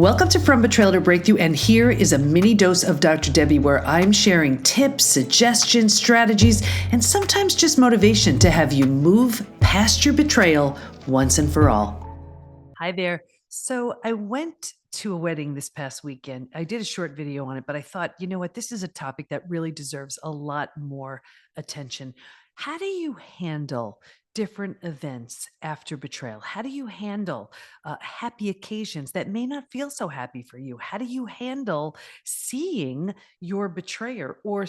Welcome to From Betrayal to Breakthrough, and here is a mini dose of Dr. Debbie where I'm sharing tips, suggestions, strategies, and sometimes just motivation to have you move past your betrayal once and for all. Hi there. So I went to a wedding this past weekend. I did a short video on it, but I thought, you know what, this is a topic that really deserves a lot more attention. How do you handle different events after betrayal? How do you handle happy occasions that may not feel so happy for you? How do you handle seeing your betrayer or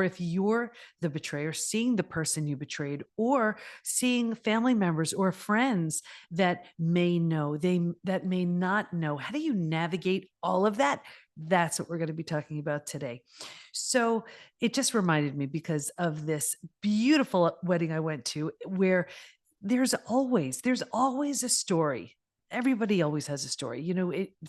if you're the betrayer, seeing the person you betrayed, or seeing family members or friends that may know, that may not know? How do you navigate all of that? That's what we're going to be talking about today. So it just reminded me because of this beautiful wedding I went to where there's always a story. Everybody always has a story.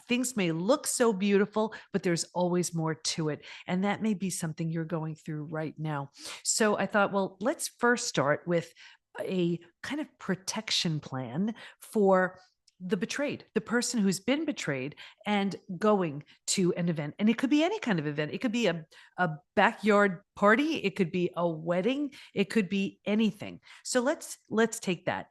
Things may look so beautiful, but there's always more to it. And that may be something you're going through right now. So I thought, well, let's first start with a kind of protection plan for the betrayed, the person who's been betrayed and going to an event. And it could be any kind of event. It could be a backyard party. It could be a wedding. It could be anything. So let's take that.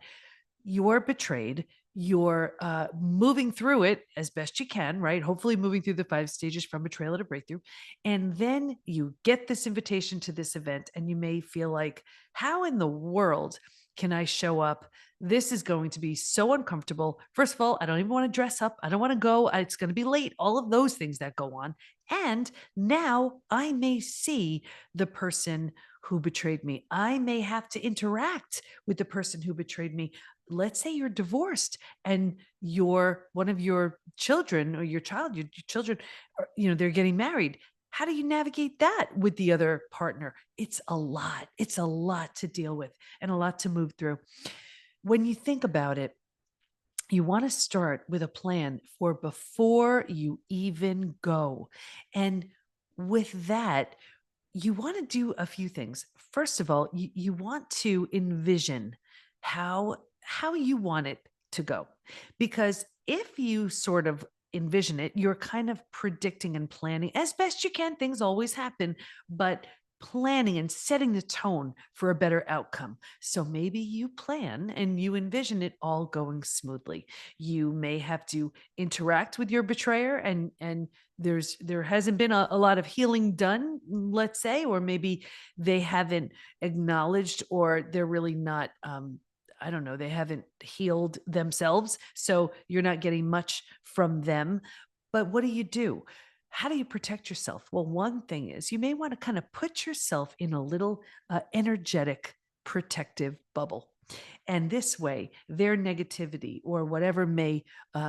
You're betrayed. You're moving through it as best you can, right? Hopefully moving through the 5 stages from betrayal to breakthrough. And then you get this invitation to this event and you may feel like, how in the world can I show up? This is going to be so uncomfortable. First of all, I don't even want to dress up. I don't want to go. It's going to be late. All of those things that go on. And now I may see the person who betrayed me. I may have to interact with the person who betrayed me. Let's say you're divorced and one of your children or your children, they're getting married. How do you navigate that with the other partner? It's a lot. It's a lot to deal with and a lot to move through. When you think about it, you want to start with a plan for before you even go. And with that, you want to do a few things. First of all, you want to envision how you want it to go. Because if you sort of envision it, you're kind of predicting and planning as best you can. Things always happen, but planning and setting the tone for a better outcome. So maybe you plan and you envision it all going smoothly. You may have to interact with your betrayer and there hasn't been a lot of healing done, let's say, or maybe they haven't acknowledged, or they're really not I don't know, they haven't healed themselves. So you're not getting much from them. But what do? How do you protect yourself? Well, one thing is you may want to kind of put yourself in a little energetic protective bubble. And this way, their negativity or whatever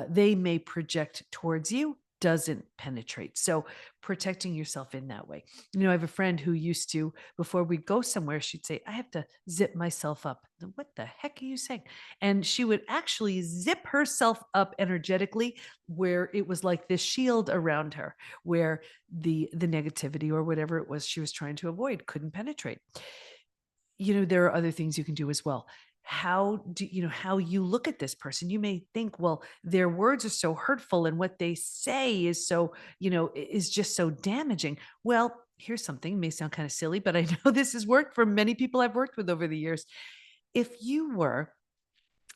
they may project towards you doesn't penetrate. So protecting yourself in that way. I have a friend who used to, before we'd go somewhere, she'd say, I have to zip myself up. What the heck are you saying? And she would actually zip herself up energetically, where it was like this shield around her, where the negativity or whatever it was she was trying to avoid couldn't penetrate. There are other things you can do as well. How you look at this person? You may think, well, their words are so hurtful and what they say is so, is just so damaging. Well, here's something, it may sound kind of silly, but I know this has worked for many people I've worked with over the years. If you were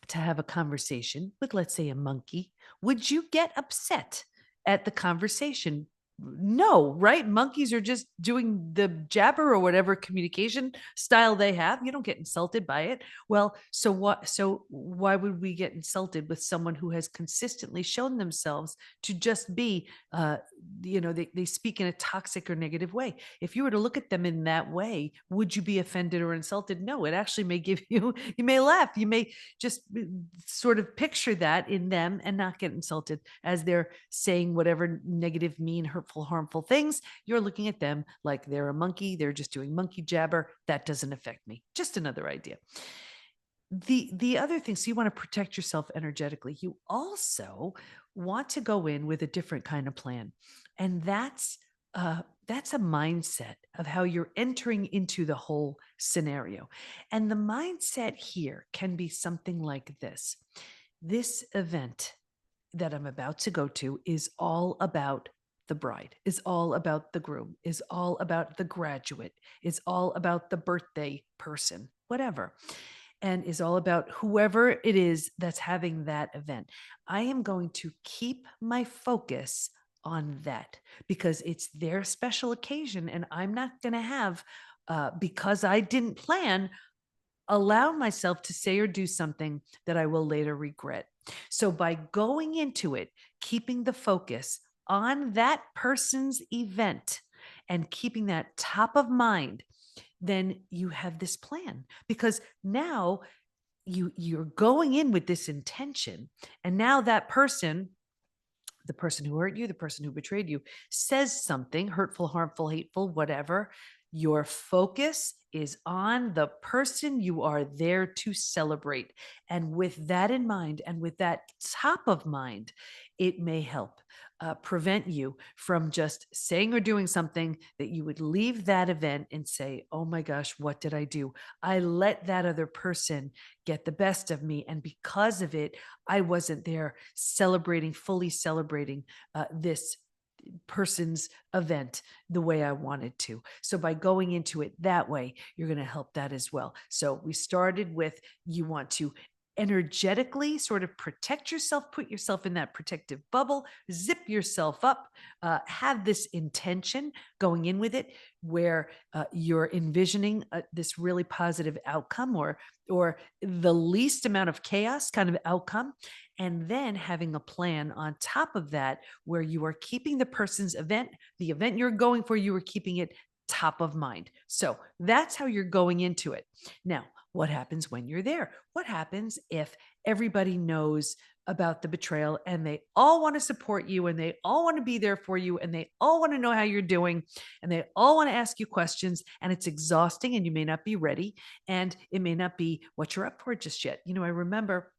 to have a conversation with, let's say, a monkey, would you get upset at the conversation? No, right? Monkeys are just doing the jabber or whatever communication style they have. You don't get insulted by it. Well, so what? So why would we get insulted with someone who has consistently shown themselves to just be, they speak in a toxic or negative way? If you were to look at them in that way, would you be offended or insulted? No, it actually may give you, you may laugh. You may just sort of picture that in them and not get insulted as they're saying whatever negative, mean, hurtful, harmful things. You're looking at them like they're a monkey. They're just doing monkey jabber. That doesn't affect me. Just another idea. The other thing, so you want to protect yourself energetically. You also want to go in with a different kind of plan. And that's a mindset of how you're entering into the whole scenario. And the mindset here can be something like this. This event that I'm about to go to is all about the bride, is all about the groom, is all about the graduate, is all about the birthday person, whatever, and is all about whoever it is that's having that event. I am going to keep my focus on that because it's their special occasion, and I'm not going to have, because I didn't plan, allow myself to say or do something that I will later regret. So by going into it, keeping the focus on that person's event and keeping that top of mind, then you have this plan because now you're going in with this intention, and now that person, the person who hurt you, the person who betrayed you, says something hurtful, harmful, hateful, whatever, your focus is on the person you are there to celebrate. And with that in mind, and with that top of mind, it may help prevent you from just saying or doing something that you would leave that event and say, oh my gosh, what did I do? I let that other person get the best of me. And because of it, I wasn't there celebrating, fully celebrating this person's event the way I wanted to. So by going into it that way, you're going to help that as well. So we started with, you want to energetically sort of protect yourself, put yourself in that protective bubble, zip yourself up, have this intention going in with it where you're envisioning this really positive outcome, or the least amount of chaos kind of outcome, and then having a plan on top of that where you are keeping the person's event, the event you're going for, you are keeping it top of mind. So that's how you're going into it. Now, what happens when you're there? What happens if everybody knows about the betrayal and they all want to support you and they all want to be there for you and they all want to know how you're doing and they all want to ask you questions, and it's exhausting and you may not be ready and it may not be what you're up for just yet. I remember,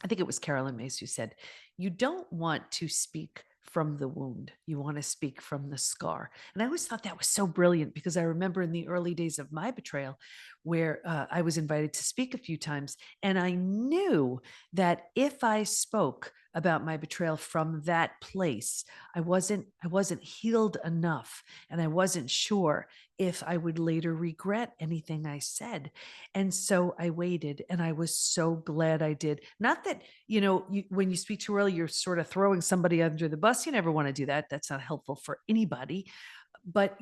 I think it was Carolyn Mace who said, you don't want to speak from the wound. You want to speak from the scar. And I always thought that was so brilliant because I remember in the early days of my betrayal where I was invited to speak a few times. And I knew that if I spoke about my betrayal from that place, I wasn't healed enough. And I wasn't sure if I would later regret anything I said. And so I waited, and I was so glad I did. Not that, when you speak too early, you're sort of throwing somebody under the bus. You never want to do that. That's not helpful for anybody. But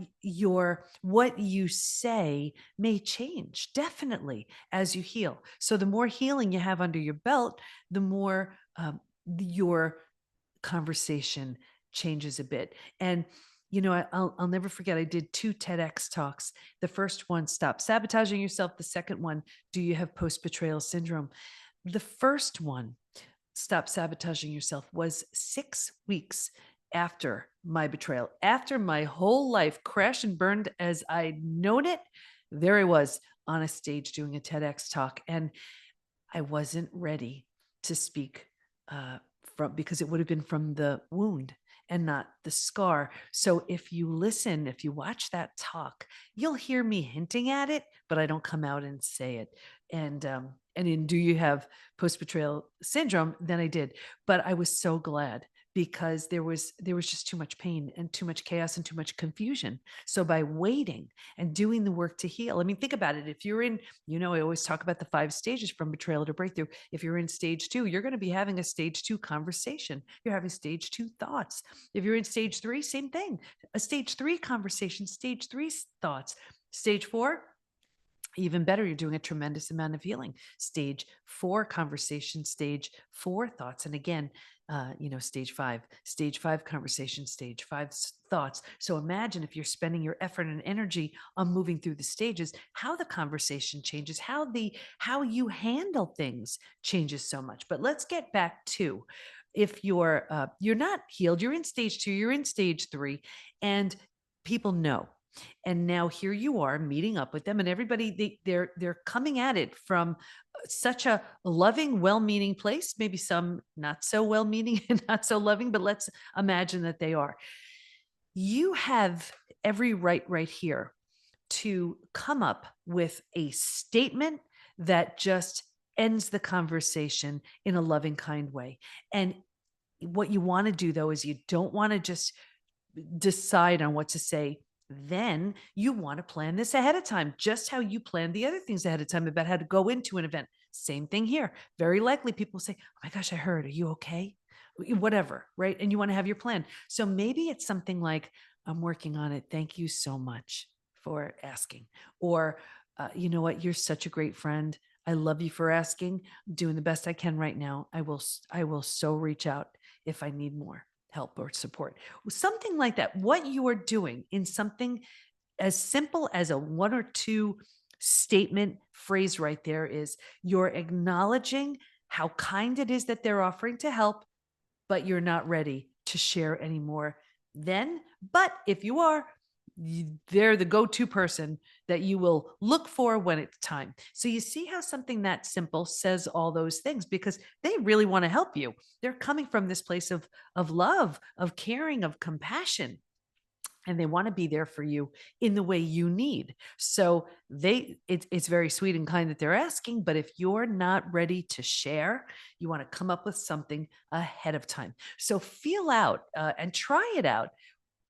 what you say may change definitely as you heal. So the more healing you have under your belt, the more your conversation changes a bit. And I'll never forget, I did 2 TEDx talks. The first one, stop sabotaging yourself. The second one, do you have post betrayal syndrome? The first one, stop sabotaging yourself, was 6 weeks after my betrayal, after my whole life crashed and burned as I'd known it. There I was on a stage doing a TEDx talk, and I wasn't ready to speak because it would have been from the wound and not the scar. So if you listen, if you watch that talk, you'll hear me hinting at it, but I don't come out and say it. And in do you have post betrayal syndrome? Then I did, but I was so glad because there was just too much pain and too much chaos and too much confusion. So by waiting and doing the work to heal, I mean, think about it. If you're in, I always talk about the 5 stages from betrayal to breakthrough. If you're in stage 2, you're going to be having a stage 2 conversation. You're having stage 2 thoughts. If you're in stage 3, same thing, a stage 3 conversation, stage 3 thoughts. Stage 4, even better, you're doing a tremendous amount of healing. Stage 4 conversation, stage 4 thoughts. And again, stage 5 conversation, stage 5 thoughts. So imagine if you're spending your effort and energy on moving through the stages, how the conversation changes, how you handle things changes so much. But let's get back to, if you're not healed, you're in stage 2, you're in stage 3, and people know. And now here you are meeting up with them, and everybody, they're coming at it from such a loving, well-meaning place. Maybe some not so well-meaning and not so loving, but let's imagine that they are. You have every right here to come up with a statement that just ends the conversation in a loving, kind way. And What you want to do though is you don't want to just decide on what to say. Then you want to plan this ahead of time, just how you plan the other things ahead of time about how to go into an event. Same thing here. Very likely people say, oh my gosh, I heard, are you okay? Whatever, right? And you want to have your plan. So maybe it's something like, I'm working on it. Thank you so much for asking. Or, you know what? You're such a great friend. I love you for asking. I'm doing the best I can right now. I will so reach out if I need more help or support. Something like that. What you are doing in something as simple as a one or two statement phrase right there is you're acknowledging how kind it is that they're offering to help, but you're not ready to share anymore then. But if you are, they're the go-to person that you will look for when it's time. So you see how something that simple says all those things because they really want to help you. They're coming from this place of love, of caring, of compassion, and they want to be there for you in the way you need. So it's very sweet and kind that they're asking, but if you're not ready to share, you want to come up with something ahead of time. So feel out and try it out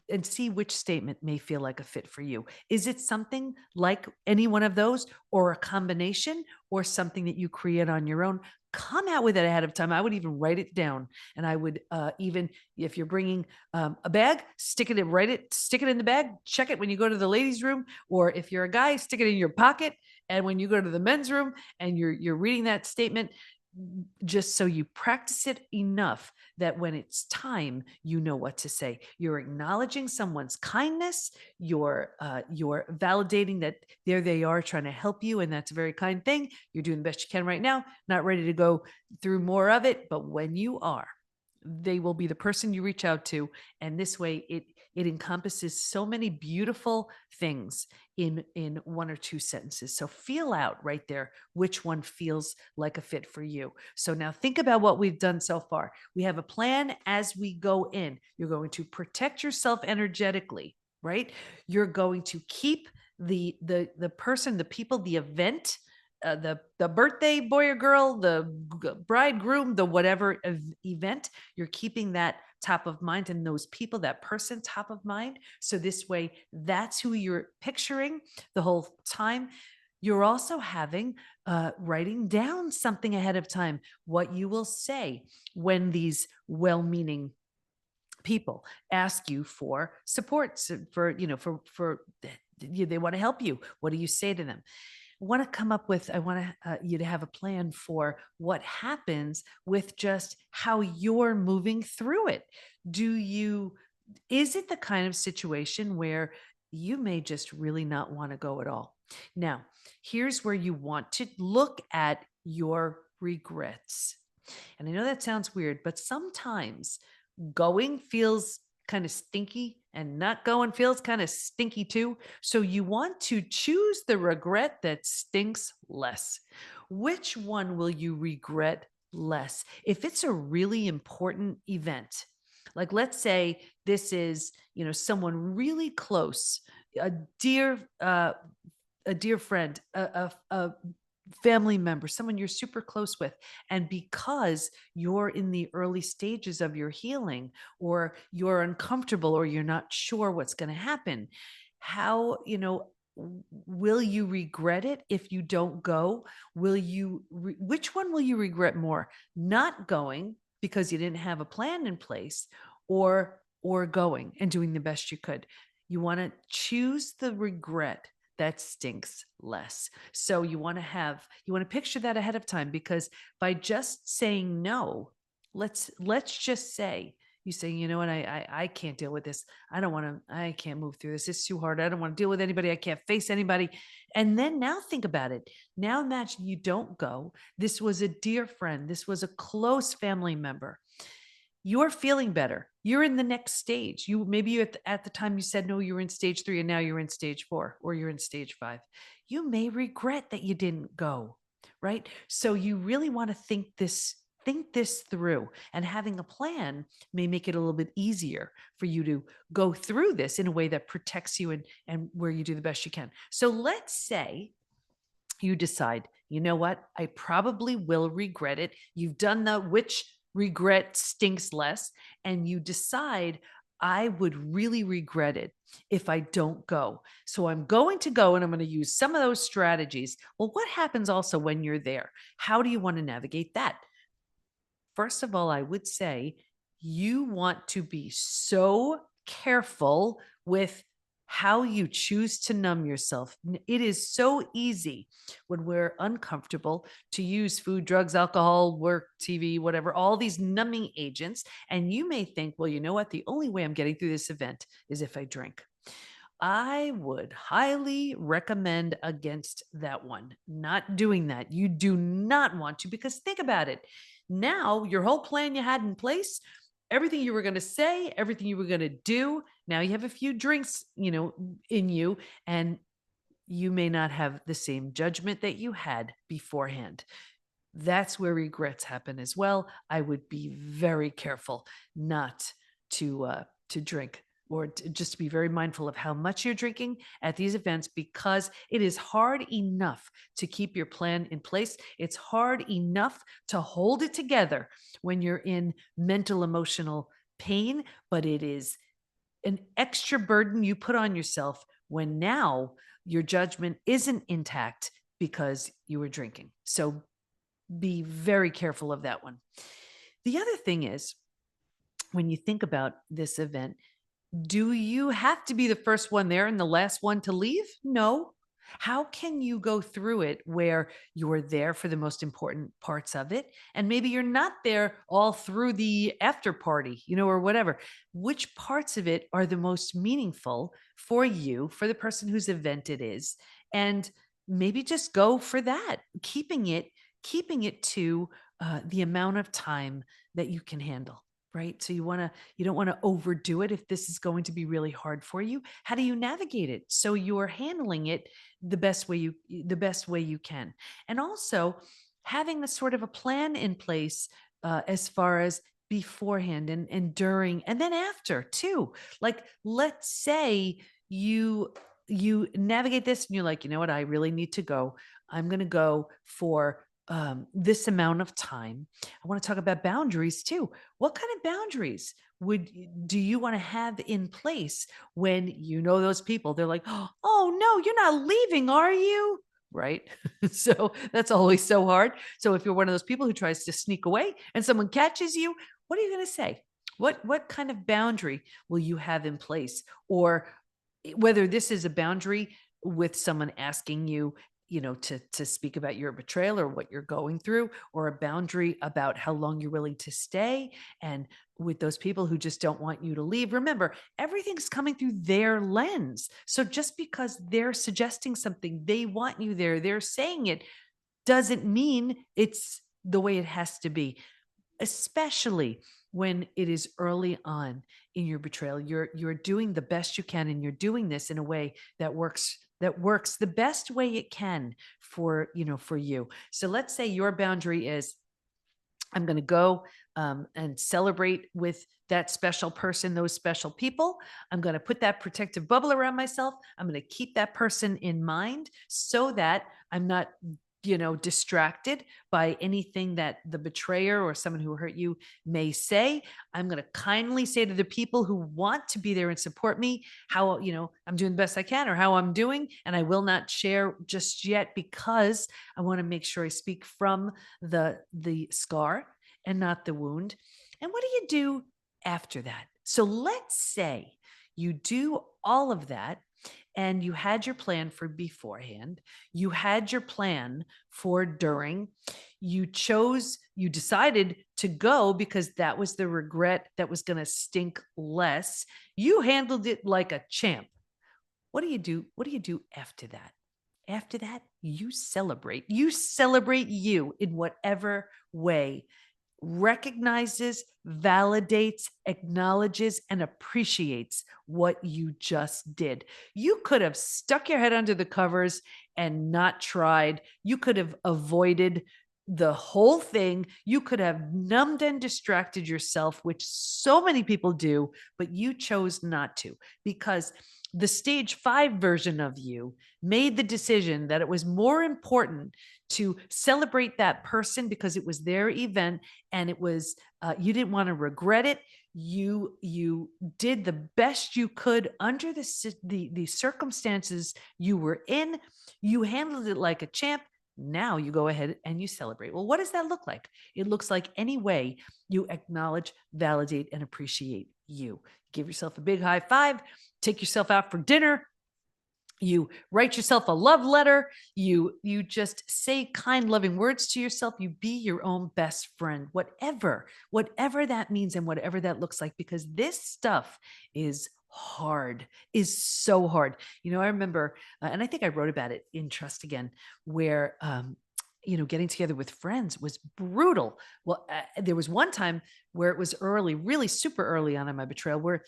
and see which statement may feel like a fit for you. Is it something like any one of those, or a combination, or something that you create on your own? Come out with it ahead of time. I would even write it down, and I would even if you're bringing a bag, stick it in the bag. Check it when you go to the ladies' room, or if you're a guy, stick it in your pocket. And when you go to the men's room and you're reading that statement, just so you practice it enough that when it's time, you know what to say. You're acknowledging someone's kindness. You're validating that there they are trying to help you, and that's a very kind thing. You're doing the best you can right now. Not ready to go through more of it, but when you are, they will be the person you reach out to, and this way it encompasses so many beautiful things in one or two sentences. So feel out right there which one feels like a fit for you. So now think about what we've done so far. We have a plan as we go in. You're going to protect yourself energetically, right? You're going to keep the person, the people, the event, the birthday boy or girl, the bridegroom, the whatever event, you're keeping that top of mind, and those people, that person top of mind. So this way, that's who you're picturing the whole time. You're also having writing down something ahead of time, what you will say when these well-meaning people ask you for support, for they want to help you. What do you say to them? Want to come up with, I want you to have a plan for what happens with just how you're moving through it. Do you, is it the kind of situation where you may just really not want to go at all? Now, here's where you want to look at your regrets. And I know that sounds weird, but sometimes going feels kind of stinky and not going feels kind of stinky too. So you want to choose the regret that stinks less. Which one will you regret less? If it's a really important event, like let's say this is, someone really close, a dear a dear friend, a family member, someone you're super close with. And because you're in the early stages of your healing, or you're uncomfortable, or you're not sure what's going to happen, how, will you regret it if you don't go? Which one will you regret more? Not going because you didn't have a plan in place, or going and doing the best you could. You want to choose the regret that stinks less. So you want to picture that ahead of time, because by just saying no, let's just say you say, you know what, I can't deal with this. I can't move through this. It's too hard. I don't want to deal with anybody. I can't face anybody. And then now think about it. Now imagine you don't go. This was a dear friend. This was a close family member. You're feeling better. You're in the next stage. Maybe at the time you said no, you were in stage 3, and now you're in stage 4, or you're in stage 5. You may regret that you didn't go, right? So you really want to think this through, and having a plan may make it a little bit easier for you to go through this in a way that protects you, and where you do the best you can. So let's say you decide, you know what, I probably will regret it. You've done the which regret stinks less, and you decide, I would really regret it if I don't go. So I'm going to go and I'm going to use some of those strategies. Well, what happens also when you're there? How do you want to navigate that? First of all, I would say you want to be so careful with how you choose to numb yourself. It is so easy when we're uncomfortable to use food, drugs, alcohol, work, TV, whatever, all these numbing agents. And you may think, well, you know what? The only way I'm getting through this event is if I drink. I would highly recommend against that one. Not doing that. You do not want to, because think about it. Now, your whole plan you had in place, everything you were going to say, everything you were going to do, now you have a few drinks, in you, and you may not have the same judgment that you had beforehand. That's where regrets happen as well. I would be very careful not to drink, or just to be very mindful of how much you're drinking at these events, because it is hard enough to keep your plan in place. It's hard enough to hold it together when you're in mental emotional pain, but it is an extra burden you put on yourself when now your judgment isn't intact because you were drinking. So be very careful of that one. The other thing is, when you think about this event, do you have to be the first one there and the last one to leave? No. How can you go through it where you're there for the most important parts of it? And maybe you're not there all through the after party, or whatever. Which parts of it are the most meaningful for you, for the person whose event it is? And maybe just go for that, keeping it to the amount of time that you can handle. Right. So you don't want to overdo it if this is going to be really hard for you. How do you navigate it so you're handling it the best way you can? And also having a sort of a plan in place, as far as beforehand and during and then after too. Like, let's say you navigate this and you're like, you know what, I really need to go. I'm going to go for this amount of time. I want to talk about boundaries too. What kind of boundaries do you want to have in place when those people? They're like, oh no, you're not leaving, are you? Right. So that's always so hard. So if you're one of those people who tries to sneak away and someone catches you, what are you going to say? What kind of boundary will you have in place? Or whether this is a boundary with someone asking you, to speak about your betrayal or what you're going through, or a boundary about how long you're willing to stay. And with those people who just don't want you to leave, remember, everything's coming through their lens. So just because they're suggesting something, they want you there, they're saying it, doesn't mean it's the way it has to be, especially when it is early on in your betrayal. You're doing the best you can, and you're doing this in a way that works the best way it can for you. So let's say your boundary is, I'm going to go and celebrate with that special person, those special people. I'm going to put that protective bubble around myself. I'm going to keep that person in mind so that I'm not distracted by anything that the betrayer or someone who hurt you may say. I'm going to kindly say to the people who want to be there and support me how, I'm doing the best I can, or how I'm doing. And I will not share just yet, because I want to make sure I speak from the scar and not the wound. And what do you do after that? So let's say you do all of that, and you had your plan for beforehand, you had your plan for during, you decided to go because that was the regret that was going to stink less. You handled it like a champ. What do you do? What do you do after that? After that, you celebrate. You celebrate you in whatever way recognizes, validates, acknowledges, and appreciates what you just did. You could have stuck your head under the covers and not tried. You could have avoided the whole thing. You could have numbed and distracted yourself, which so many people do, but you chose not to, because the stage 5 version of you made the decision that it was more important to celebrate that person because it was their event, and it was you didn't want to regret it. You did the best you could under the circumstances you were in. You handled it like a champ. Now you go ahead and you celebrate. Well, what does that look like? It looks like any way you acknowledge, validate, and appreciate you. Give yourself a big high five, take yourself out for dinner, you write yourself a love letter, you just say kind loving words to yourself, you be your own best friend, whatever that means and whatever that looks like, because this stuff is hard, is so hard. I remember and I think I wrote about it in Trust Again, where getting together with friends was brutal. Well, there was one time where it was early, really super early on in my betrayal, where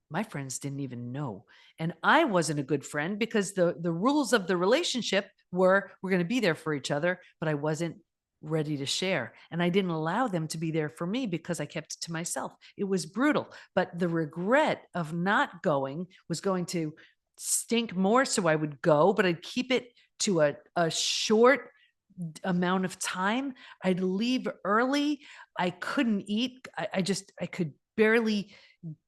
my friends didn't even know. And I wasn't a good friend because the rules of the relationship were we're going to be there for each other, but I wasn't ready to share. And I didn't allow them to be there for me because I kept it to myself. It was brutal. But the regret of not going was going to stink more. So I would go, but I'd keep it to a short amount of time. I'd leave early. I couldn't eat. I could barely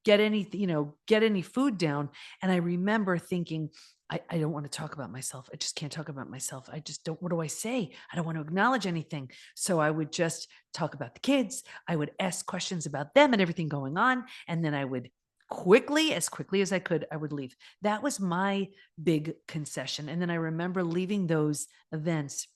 get any food down. And I remember thinking, I don't want to talk about myself. I just can't talk about myself. I just don't, what do I say? I don't want to acknowledge anything. So I would just talk about the kids. I would ask questions about them and everything going on. And then I would as quickly as I could, I would leave. That was my big concession. And then I remember leaving those events,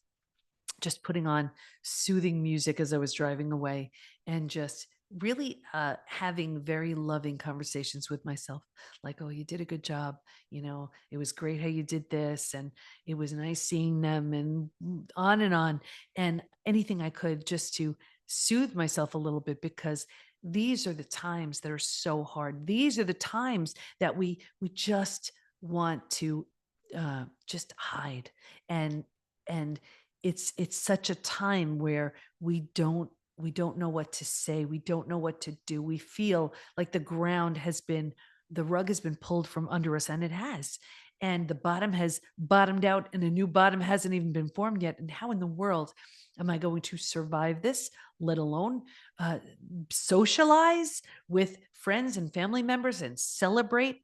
just putting on soothing music as I was driving away, and just really having very loving conversations with myself, like, oh, you did a good job. It was great how you did this. And it was nice seeing them, and on and on. And anything I could just to soothe myself a little bit, because these are the times that are so hard. These are the times that we just want to just hide. And it's such a time where we don't know what to say. We don't know what to do. We feel like the rug has been pulled from under us, and it has. And the bottom has bottomed out, and a new bottom hasn't even been formed yet. And how in the world am I going to survive this, let alone uh, socialize with friends and family members and celebrate?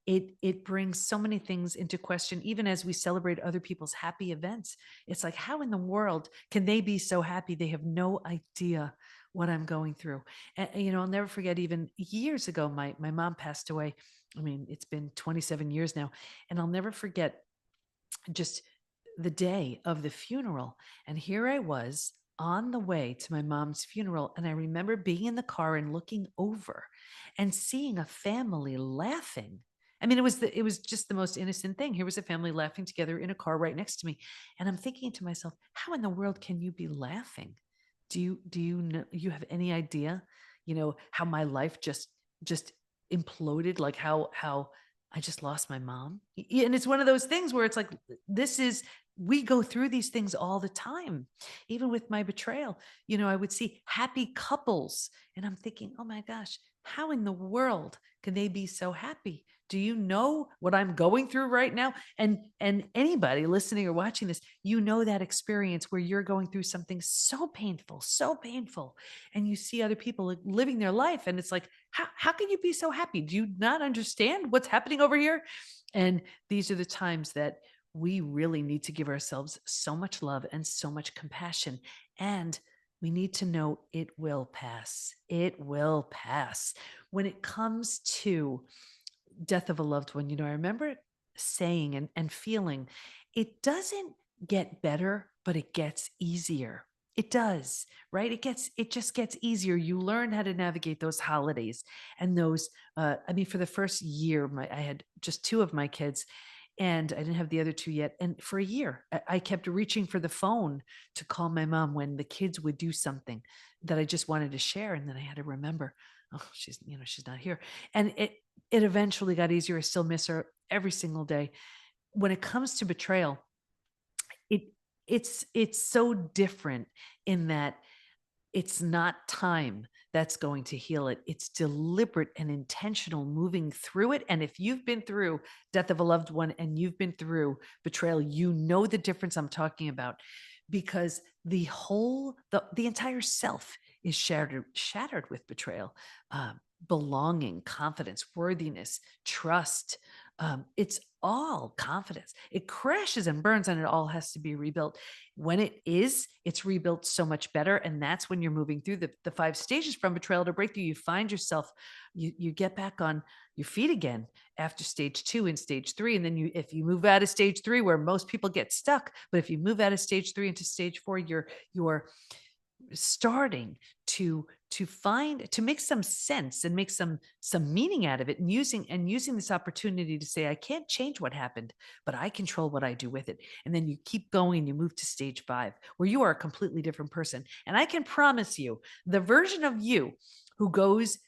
It brings so many things into question, even as we celebrate other people's happy events. It's like, how in the world can they be so happy? They have no idea what I'm going through. And I'll never forget, even years ago, my mom passed away. I mean, it's been 27 years now. And I'll never forget just the day of the funeral. And here I was on the way to my mom's funeral. And I remember being in the car and looking over and seeing a family laughing. I mean, it was just the most innocent thing. Here was a family laughing together in a car right next to me. And I'm thinking to myself, how in the world can you be laughing? Do you know, you have any idea, how my life just imploded, like how I just lost my mom? And it's one of those things where it's like, this is, we go through these things all the time. Even with my betrayal, I would see happy couples, and I'm thinking, oh my gosh, how in the world can they be so happy? Do you know what I'm going through right now? And anybody listening or watching this, that experience where you're going through something so painful, and you see other people living their life, and it's like, how can you be so happy? Do you not understand what's happening over here? And these are the times that we really need to give ourselves so much love and so much compassion. And we need to know it will pass. It will pass. When it comes to death of a loved one, I remember saying and feeling, it doesn't get better, but it gets easier. It does, right? It just gets easier. You learn how to navigate those holidays and those. I mean, for the first year, I had just two of my kids, and I didn't have the other two yet. And for a year, I kept reaching for the phone to call my mom when the kids would do something that I just wanted to share. And then I had to remember, oh, she's not here. And it eventually got easier. I still miss her every single day. When it comes to betrayal, it it's so different in that it's not time that's going to heal it. It's deliberate and intentional moving through it. And if you've been through death of a loved one and you've been through betrayal, you know the difference I'm talking about. because the entire self is shattered with betrayal. Belonging, confidence, worthiness, trust. It's all confidence. It crashes and burns, and it all has to be rebuilt. When it's rebuilt so much better. And that's when you're moving through the 5 stages from betrayal to breakthrough. You find yourself, you get back on your feet again after stage 2 and stage 3. And then if you move out of stage 3, where most people get stuck, but if you move out of stage 3 into stage 4, you're starting to make some sense and make some meaning out of it, and using this opportunity to say, I can't change what happened, but I control what I do with it. And then you keep going and you move to stage 5, where you are a completely different person. And I can promise you, the version of you who goes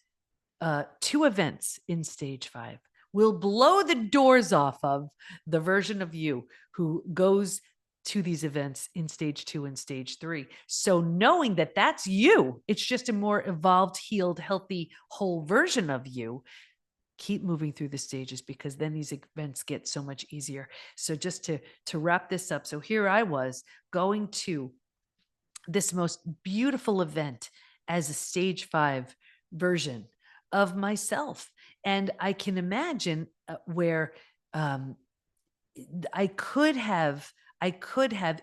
to events in stage 5 will blow the doors off of the version of you who goes to these events in stage 2 and stage 3. So knowing that that's you, it's just a more evolved, healed, healthy, whole version of you. Keep moving through the stages, because then these events get so much easier. So just to wrap this up. So here I was going to this most beautiful event as a stage 5 version of myself. And I can imagine where I could have,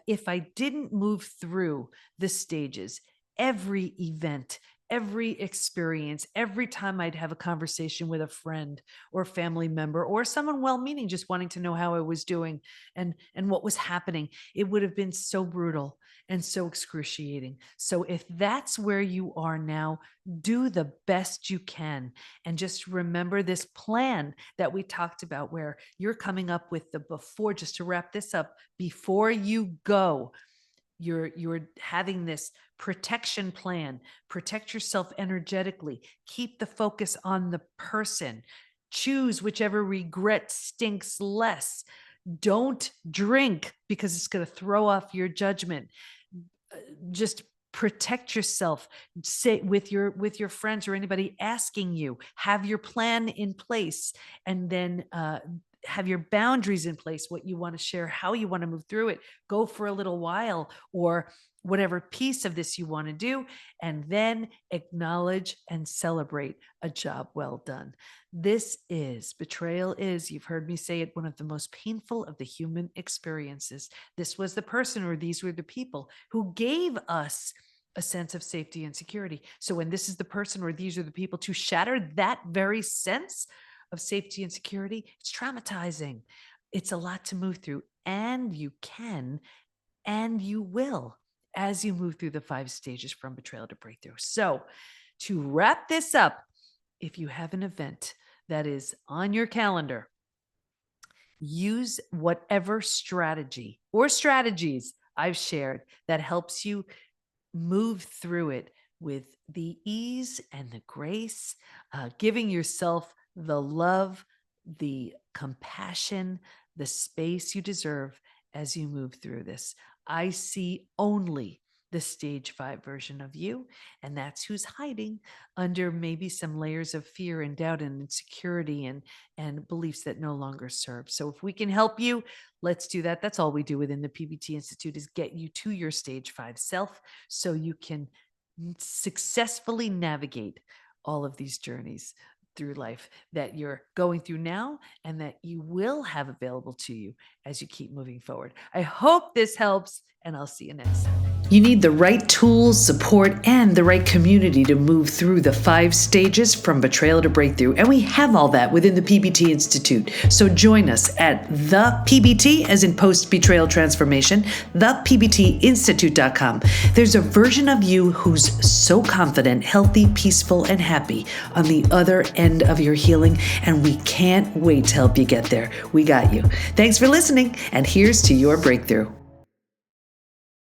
if I didn't move through the stages, every event, every experience, every time I'd have a conversation with a friend or family member or someone well-meaning, just wanting to know how I was doing and what was happening, it would have been so brutal and so excruciating. So if that's where you are now, do the best you can. And just remember this plan that we talked about, where you're coming up with just to wrap this up, before you go, you're having this protection plan. Protect yourself energetically. Keep the focus on the person. Choose whichever regret stinks less. Don't drink, because it's going to throw off your judgment. Just protect yourself. Say with your friends or anybody asking you, have your plan in place, and then have your boundaries in place, what you want to share, how you want to move through it. Go for a little while, or whatever piece of this you want to do, and then acknowledge and celebrate a job well done. Betrayal is, you've heard me say it, one of the most painful of the human experiences. This was the person, or these were the people who gave us a sense of safety and security. So when this is the person, or these are the people, to shatter that very sense of safety and security, it's traumatizing. It's a lot to move through, and you can, and you will, as you move through the 5 stages from betrayal to breakthrough. So to wrap this up, if you have an event that is on your calendar, use whatever strategy or strategies I've shared that helps you move through it with the ease and the grace, giving yourself the love, the compassion, the space you deserve as you move through this. I see only the stage 5 version of you, and that's who's hiding under maybe some layers of fear and doubt and insecurity and beliefs that no longer serve. So if we can help you, let's do that. That's all we do within the PBT Institute, is get you to your stage 5 self, so you can successfully navigate all of these journeys through life that you're going through now, and that you will have available to you as you keep moving forward. I hope this helps, and I'll see you next time. You need the right tools, support, and the right community to move through the 5 stages from betrayal to breakthrough. And we have all that within the PBT Institute. So join us at the PBT, as in post-betrayal transformation, thepbtinstitute.com. There's a version of you who's so confident, healthy, peaceful, and happy on the other end of your healing. And we can't wait to help you get there. We got you. Thanks for listening. And here's to your breakthrough.